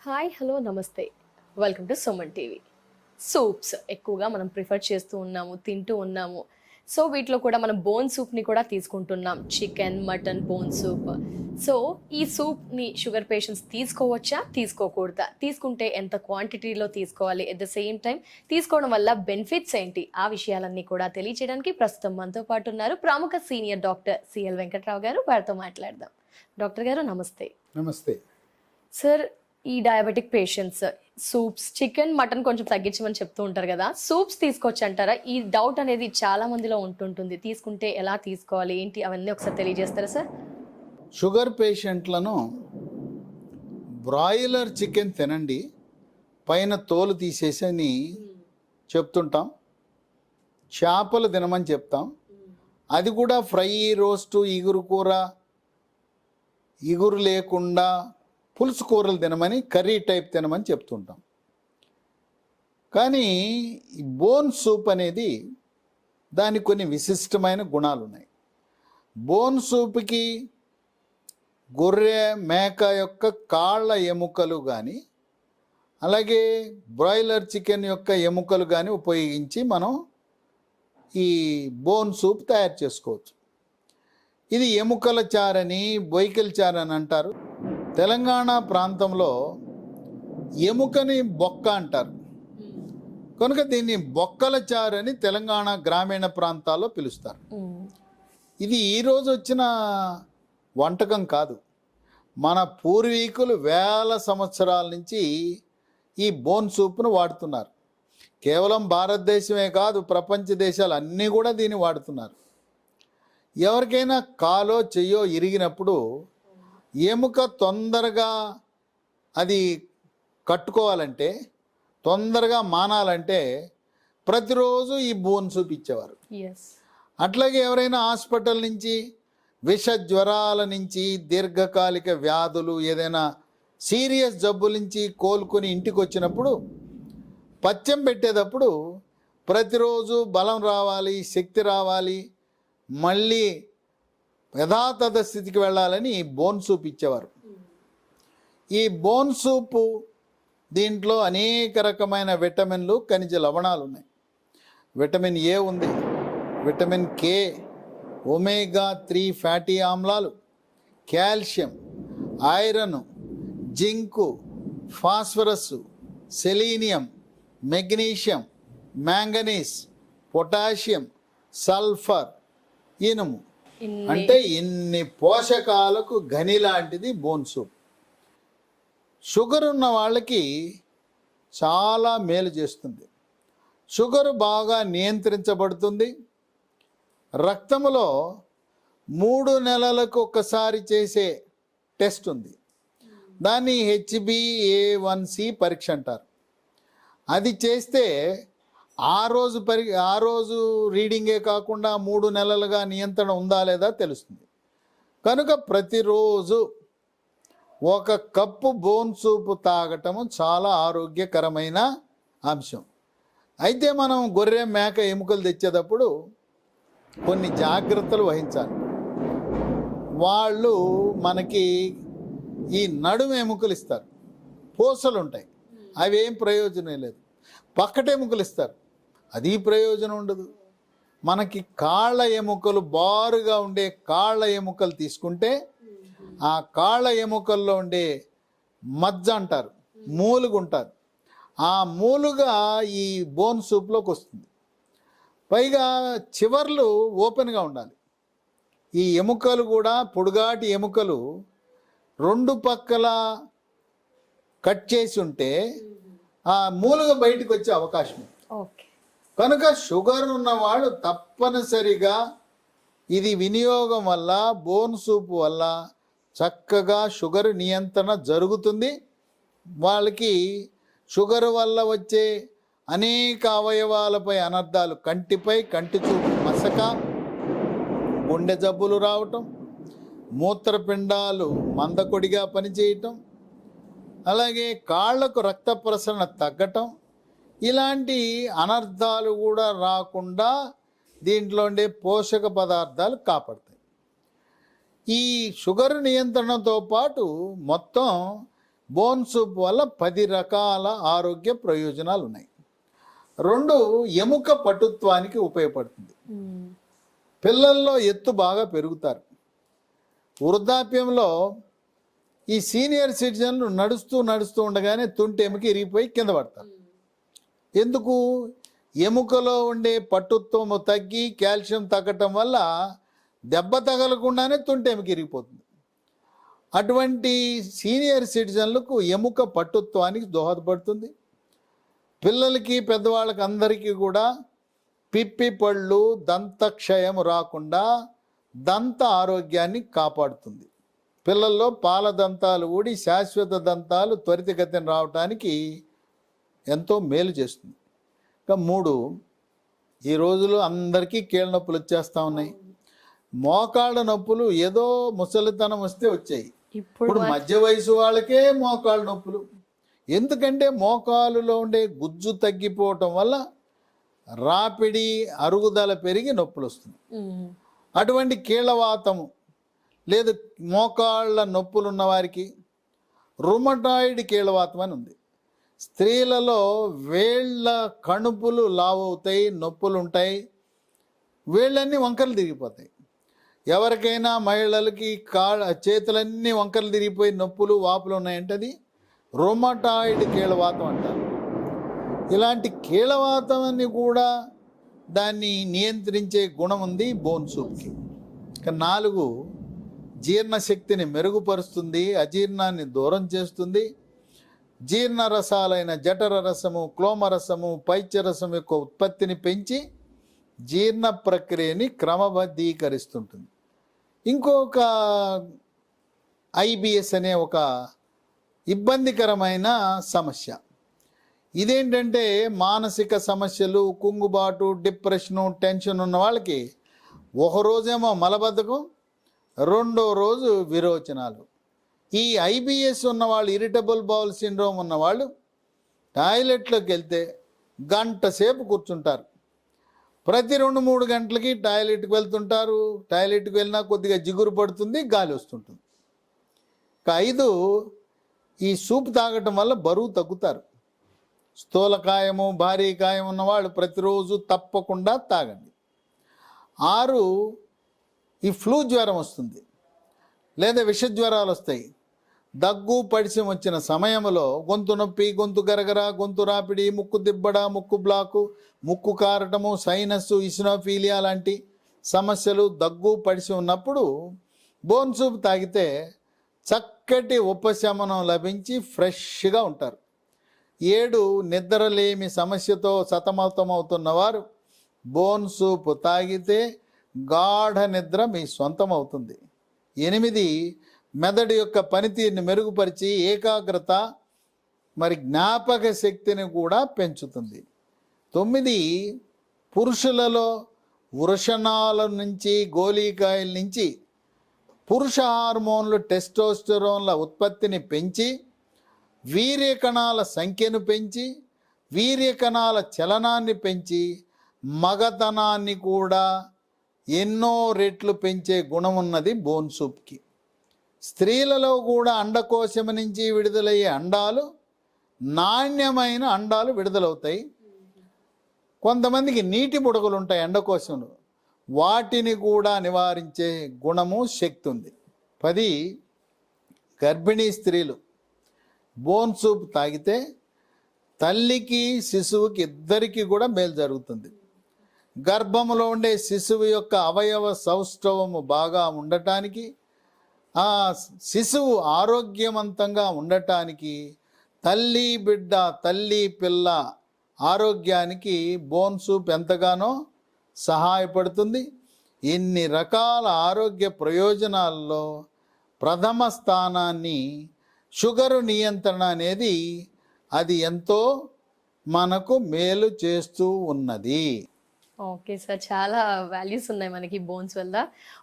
Hi hello నమస్తే. Welcome to Suman TV. Soups ఎక్కువగా మనం ప్రిఫర్ చేస్తూ ఉన్నాము, తింటూ ఉన్నాము. సో వీటిలో కూడా మనం బోన్ సూప్ని కూడా తీసుకుంటున్నాం. Chicken, mutton bone soup. So ఈ సూప్ని షుగర్ పేషెంట్స్ తీసుకోవచ్చా, తీసుకోకూడదా, తీసుకుంటే ఎంత క్వాంటిటీలో తీసుకోవాలి, ఎట్ ద సేమ్ టైం తీసుకోవడం వల్ల బెనిఫిట్స్ ఏంటి, ఆ విషయాలన్నీ కూడా తెలియజేయడానికి ప్రస్తుతం మనతో పాటు ఉన్నారు ప్రముఖ సీనియర్ డాక్టర్ సిఎల్ వెంకట్రావు గారు. వారితో మాట్లాడదాం. డాక్టర్ గారు నమస్తే. నమస్తే సార్, ఈ diabetic patients soups, chicken, mutton కొంచెం తగ్గించమని చెప్తూ ఉంటారు కదా, సూప్స్ తీసుకోవచ్చు అంటారా? ఈ డౌట్ అనేది చాలా మందిలో ఉంటుంటుంది. తీసుకుంటే ఎలా తీసుకోవాలి, ఏంటి, అవన్నీ ఒకసారి తెలియజేస్తారా సార్? షుగర్ పేషెంట్లను బ్రాయిలర్ చికెన్ తినండి, పైన తోలు తీసేసని చెప్తుంటాం. చేపలు తినమని చెప్తాం. అది కూడా ఫ్రై, రోస్టు, ఇగురు కూర, ఇగురు లేకుండా పులుసు కూరలు తినమని, కర్రీ టైప్ తినమని చెప్తుంటాం. కానీ ఈ బోన్ సూప్ అనేది దానికి కొన్ని విశిష్టమైన గుణాలు ఉన్నాయి. బోన్ సూప్కి గొర్రె, మేక యొక్క కాళ్ళ ఎముకలు కానీ, అలాగే బ్రాయిలర్ చికెన్ యొక్క ఎముకలు కానీ ఉపయోగించి మనం ఈ బోన్ సూప్ తయారు చేసుకోవచ్చు. ఇది ఎముకల చారని, బొయ్కల చారని అంటారు. తెలంగాణ ప్రాంతంలో ఎముకని బొక్క అంటారు కనుక దీన్ని బొక్కల చారని తెలంగాణ గ్రామీణ ప్రాంతాల్లో పిలుస్తారు. ఇది ఈరోజు వచ్చిన వంటకం కాదు. మన పూర్వీకులు వేల సంవత్సరాల నుంచి ఈ బోన్ సూప్ను వాడుతున్నారు. కేవలం భారతదేశమే కాదు, ప్రపంచ దేశాలు అన్నీ కూడా దీన్ని వాడుతున్నారు. ఎవరికైనా కాలో చెయ్యో ఇరిగినప్పుడు ఎముక తొందరగా అది కట్టుకోవాలంటే, తొందరగా మానాలంటే ప్రతిరోజు ఈ బోన్ సూప్ ఇచ్చేవారు. అట్లాగే ఎవరైనా హాస్పిటల్ నుంచి విష జ్వరాల నుంచి, దీర్ఘకాలిక వ్యాధులు, ఏదైనా సీరియస్ జబ్బుల నుంచి కోలుకొని ఇంటికి వచ్చినప్పుడు పథ్యం పెట్టేటప్పుడు ప్రతిరోజు బలం రావాలి, శక్తి రావాలి, మళ్ళీ యథాతథ స్థితికి వెళ్ళాలని బోన్ సూప్ ఇచ్చేవారు. ఈ బోన్ సూపు దీంట్లో అనేక రకమైన విటమిన్లు, ఖనిజ లవణాలు ఉన్నాయి. విటమిన్ ఏ ఉంది, విటమిన్ కే, ఒమేగా 3 ఫ్యాటీ ఆమ్లాలు, calcium, iron, zinc, phosphorus, selenium, magnesium, manganese, potassium, sulphur, ఇనుము. అంటే ఇన్ని పోషకాలకు గని లాంటిది బోన్ సూప్. షుగర్ ఉన్న వాళ్ళకి చాలా మేలు చేస్తుంది. షుగర్ బాగా నియంత్రించబడుతుంది. రక్తంలో 3 నెలలకు ఒకసారి చేసే టెస్ట్ ఉంది. దాన్ని HbA1c పరీక్ష అంటారు. అది చేస్తే ఆ రోజు రీడింగే కాకుండా 3 నెలలుగా నియంత్రణ ఉందా లేదా తెలుస్తుంది. కనుక ప్రతిరోజు 1 కప్పు బోన్ సూప్ తాగటము చాలా ఆరోగ్యకరమైన అంశం. అయితే మనం గొర్రె, మేక ఎముకలు తెచ్చేటప్పుడు కొన్ని జాగ్రత్తలు వహించాలి. వాళ్ళు మనకి ఈ నడుము ఎముకలు ఇస్తారు, పూసలు ఉంటాయి, అవి ఏం ప్రయోజనం లేదు. పక్కటెముకలు ఇస్తారు, అది ప్రయోజనం ఉండదు. మనకి కాళ్ళ ఎముకలు, బారుగా ఉండే కాళ్ళ ఎముకలు తీసుకుంటే ఆ కాళ్ళ ఎముకల్లో ఉండే మజ్జ అంటారు, మూలుగు ఉంటారు, ఆ మూలుగా ఈ బోన్ సూప్లోకి వస్తుంది. పైగా చివర్లు ఓపెన్గా ఉండాలి. ఈ ఎముకలు కూడా, పొడుగాటి ఎముకలు 2 పక్కల కట్ చేసి ఉంటే ఆ మూలుగ బయటకు వచ్చే అవకాశం ఉంది. కనుక షుగర్ ఉన్నవాళ్ళు తప్పనిసరిగా ఇది వినియోగం వల్ల, బోన్ సూప్ వల్ల చక్కగా షుగర్ నియంత్రణ జరుగుతుంది. వాళ్ళకి షుగర్ వల్ల వచ్చే అనేక అవయవాలపై అనర్థాలు, కంటిపై కంటి చూపు మసక, గుండె జబ్బులు రావటం, మూత్రపిండాలు మందకొడిగా పనిచేయటం, అలాగే కాళ్లకు రక్త ప్రసరణ తగ్గటం, ఇలాంటి అనర్థాలు కూడా రాకుండా దీంట్లో ఉండే పోషక పదార్థాలు కాపాడతాయి. ఈ షుగర్ నియంత్రణతో పాటు మొత్తం బోన్ సూప్ వల్ల 10 రకాల ఆరోగ్య ప్రయోజనాలు ఉన్నాయి. 2, ఎముక పటుత్వానికి ఉపయోగపడుతుంది. పిల్లల్లో ఎత్తు బాగా పెరుగుతారు. వృద్ధాప్యంలో ఈ సీనియర్ సిటిజన్లు నడుస్తూ ఉండగానే తుంటి ఎముక ఇరిగిపోయి కింద పడతారు. ఎందుకు? ఎముకలో ఉండే పటుత్వము తగ్గి కాల్షియం తగ్గటం వల్ల దెబ్బ తగలకుండానే తుంటి ఎముక ఇరిగిపోతుంది. అటువంటి సీనియర్ సిటిజన్లకు ఎముక పటుత్వానికి దోహదపడుతుంది. పిల్లలకి పెద్దవాళ్ళకి అందరికీ కూడా పిప్పి పళ్ళు దంతక్షయం రాకుండా దంత ఆరోగ్యాన్ని కాపాడుతుంది. పిల్లల్లో పాల దంతాలు ఊడి శాశ్వత దంతాలు త్వరితగతిన రావటానికి ఎంతో మేలు చేస్తుంది. ఇంకా 3, ఈ రోజులు అందరికీ కీళ్ళ నొప్పులు వచ్చేస్తూ ఉన్నాయి. మోకాళ్ళ నొప్పులు ఏదో ముసలితనం వస్తే వచ్చాయి. ఇప్పుడు మధ్య వయసు వాళ్ళకే మోకాళ్ళ నొప్పులు. ఎందుకంటే మోకాలులో ఉండే గుజ్జు తగ్గిపోవటం వల్ల రాపిడి అరుగుదల పెరిగి నొప్పులు వస్తుంది. అటువంటి కీళ్ళవాతము లేదు మోకాళ్ళ నొప్పులు ఉన్న వారికి రుమటాయిడ్ కీళ్ళవాతం అని ఉంది. స్త్రీలలో వేళ్ళ కణుపులు లావవుతాయి, నొప్పులు ఉంటాయి, వేళ్ళన్నీ వంకరలు తిరిగిపోతాయి. ఎవరికైనా మహిళలకి చేతులన్నీ వంకరలు తిరిగిపోయి నొప్పులు వాపులు ఉన్నాయంటే అది రుమటాయిడ్ కీళ్ళవాతం అంటారు. ఇలాంటి కీళ్ళవాతాన్ని కూడా దాన్ని నియంత్రించే గుణం ఉంది బోన్ సూప్కి. ఇక 4, జీర్ణశక్తిని మెరుగుపరుస్తుంది, అజీర్ణాన్ని దూరం చేస్తుంది. జీర్ణరసాలైన జఠర రసము, క్లోమరసము, పైత్యరసం యొక్క ఉత్పత్తిని పెంచి జీర్ణ ప్రక్రియని క్రమబద్ధీకరిస్తుంటుంది. ఇంకొక ఐబిఎస్ అనే ఒక ఇబ్బందికరమైన సమస్య. ఇదేంటంటే మానసిక సమస్యలు, కుంగుబాటు, డిప్రెషను, టెన్షన్ ఉన్న వాళ్ళకి ఒక రోజేమో మలబద్ధకం, రెండో రోజు విరోచనాలు. ఈ ఐబిఎస్ ఉన్నవాళ్ళు, ఇరిటబుల్ బౌల్ సిండ్రోమ్ ఉన్నవాళ్ళు టాయిలెట్లోకి వెళ్తే గంట సేపు కూర్చుంటారు. ప్రతి 2-3 గంటలకి టాయిలెట్కి వెళ్తుంటారు. టాయిలెట్కి వెళ్ళినా కొద్దిగా జిగురు పడుతుంది, గాలి వస్తుంటుంది. 5, ఈ సూప్ తాగటం వల్ల బరువు తగ్గుతారు. స్థూలకాయము, భారీ కాయం ఉన్నవాళ్ళు ప్రతిరోజు తప్పకుండా తాగండి. 6, ఈ ఫ్లూ జ్వరం వస్తుంది లేదా విష జ్వరాలు వస్తాయి. దగ్గు పడిసం వచ్చిన సమయంలో గొంతు నొప్పి, గొంతు గరగర, గొంతు రాపిడి, ముక్కు దిబ్బడ, ముక్కు బ్లాకు, ముక్కు కారటము, సైనస్సు, ఇసినోఫీలియా లాంటి సమస్యలు దగ్గు పడిసి ఉన్నప్పుడు బోన్ సూప్ తాగితే చక్కటి ఉపశమనం లభించి ఫ్రెష్గా ఉంటారు. 7, నిద్రలేమి సమస్యతో సతమతమవుతున్నవారు బోన్ సూప్ తాగితే గాఢ నిద్ర మీ సొంతం అవుతుంది. 8, మెదడు యొక్క పనితీరుని మెరుగుపరిచి ఏకాగ్రత మరి జ్ఞాపక శక్తిని కూడా పెంచుతుంది. 9, పురుషులలో వృషణాల నుంచి, గోలీకాయల నుంచి పురుష హార్మోన్లు టెస్టోస్టెరోన్ల ఉత్పత్తిని పెంచి వీర్యకణాల సంఖ్యను పెంచి వీర్యకణాల చలనాన్ని పెంచి మగతనాన్ని కూడా ఎన్నో రెట్లు పెంచే గుణం ఉన్నది బోన్ సూప్కి. స్త్రీలలో కూడా అండకోశం నుంచి విడుదలయ్యే అండాలు నాణ్యమైన అండాలు విడుదలవుతాయి. కొంతమందికి నీటి బుడగలు ఉంటాయి అండకోశంలో, వాటిని కూడా నివారించే గుణము, శక్తి ఉంది. 10, గర్భిణీ స్త్రీలు బోన్ సూప్ తాగితే తల్లికి శిశువుకి ఇద్దరికి కూడా మేలు జరుగుతుంది. గర్భంలో ఉండే శిశువు యొక్క అవయవ సౌష్ఠవము బాగా ఉండటానికి, ఆ శిశువు ఆరోగ్యవంతంగా ఉండటానికి, తల్లి బిడ్డ, తల్లి పిల్ల ఆరోగ్యానికి బోన్ సూప్ ఎంతగానో సహాయపడుతుంది. ఇన్ని రకాల ఆరోగ్య ప్రయోజనాల్లో ప్రథమ స్థానాన్ని షుగరు నియంత్రణ అనేది అది ఎంతో మనకు మేలు చేస్తూ ఉన్నది. ఓకే సార్, చాలా వాల్యూస్ ఉన్నాయి మనకి బోన్స్ వల్ల.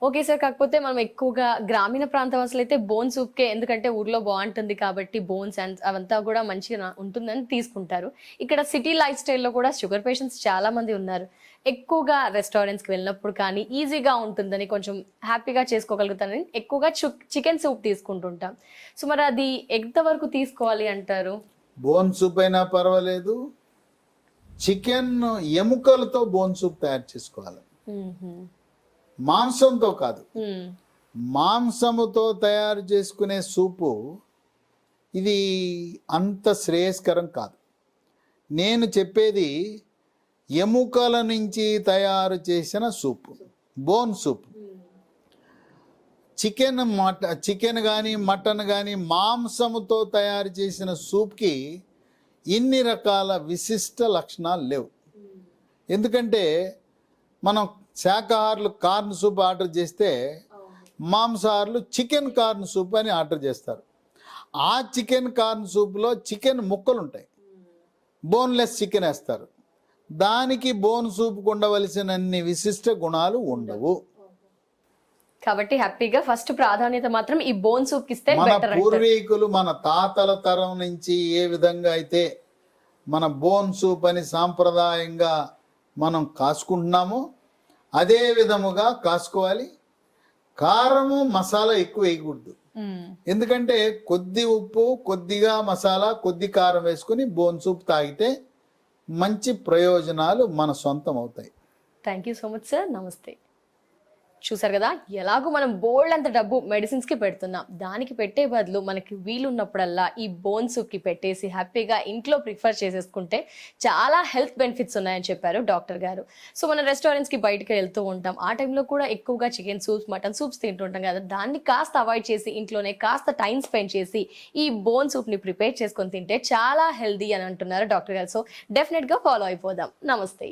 ఓకే సార్, కాకపోతే మనం ఎక్కువగా గ్రామీణ ప్రాంతవాసులు అయితే బోన్ సూప్కే, ఎందుకంటే ఊర్లో బాగుంటుంది కాబట్టి బోన్స్ అండ్ అవంతా కూడా మంచిగా ఉంటుందని తీసుకుంటారు. ఇక్కడ సిటీ లైఫ్ స్టైల్లో కూడా షుగర్ పేషెంట్స్ చాలా మంది ఉన్నారు. ఎక్కువగా రెస్టారెంట్స్కి వెళ్ళినప్పుడు కానీ ఈజీగా ఉంటుందని కొంచెం హ్యాపీగా చేసుకోగలుగుతానని ఎక్కువగా చికెన్ సూప్ తీసుకుంటుంటాం. సో మరి అది ఎంతవరకు తీసుకోవాలి అంటారు? బోన్ సూప్ అయినా పర్వాలేదు, చికెన్ ఎముకలతో బోన్ సూప్ తయారు చేసుకోవాలి, మాంసంతో కాదు. మాంసముతో తయారు చేసుకునే సూపు ఇది అంత శ్రేయస్కరం కాదు. నేను చెప్పేది ఎముకల నుంచి తయారు చేసిన సూపు, బోన్ సూప్. చికెన్ కానీ మటన్ కానీ మాంసముతో తయారు చేసిన సూప్కి ఇన్ని రకాల విశిష్ట లక్షణాలు లేవు. ఎందుకంటే మనం శాకాహారులు కార్న్ సూప్ ఆర్డర్ చేస్తే మాంసాహారులు చికెన్ కార్న్ సూప్ అని ఆర్డర్ చేస్తారు. ఆ చికెన్ కార్న్ సూప్లో చికెన్ ముక్కలు ఉంటాయి, బోన్లెస్ చికెన్ వేస్తారు. దానికి బోన్ సూప్కు ఉండవలసినన్ని విశిష్ట గుణాలు ఉండవు. కాబట్టి హ్యాపీగా ఫస్ట్ ప్రాధాన్యత మాత్రం ఈ బోన్ సూప్ ఇస్తే మన బెటర్. పూర్వీకులు మన తాతల తరం నుంచి ఏ విధంగా అయితే మన బోన్ సూప్ అని సాంప్రదాయంగా మనం కాసుకుంటున్నామో అదే విధముగా కాసుకోవాలి. కారము మసాలా ఎక్కువ వేయకూడదు. ఎందుకంటే కొద్ది ఉప్పు, కొద్దిగా మసాలా, కొద్ది కారం వేసుకుని బోన్ సూప్ తాగితే మంచి ప్రయోజనాలు మన సొంతం అవుతాయి. Thank you so much sir. నమస్తే. చూసారు కదా, ఎలాగో మనం బోల్డ్ అంత డబ్బు మెడిసిన్స్కి పెడుతున్నాం, దానికి పెట్టే బదులు మనకి వీలున్నప్పుడల్లా ఈ బోన్ సూప్కి పెట్టేసి హ్యాపీగా ఇంట్లో ప్రిఫర్ చేసేసుకుంటే చాలా హెల్త్ బెనిఫిట్స్ ఉన్నాయని చెప్పారు డాక్టర్ గారు. సో మన రెస్టారెంట్స్కి బయటకు వెళ్తూ ఉంటాం, ఆ టైంలో కూడా ఎక్కువగా చికెన్ సూప్స్, మటన్ సూప్స్ తింటుంటాం కదా, దాన్ని కాస్త అవాయిడ్ చేసి ఇంట్లోనే కాస్త టైం స్పెండ్ చేసి ఈ బోన్ సూప్ని ప్రిపేర్ చేసుకొని తింటే చాలా హెల్దీ అని అంటున్నారు డాక్టర్ గారు. సో డెఫినెట్గా ఫాలో అయిపోదాం. నమస్తే.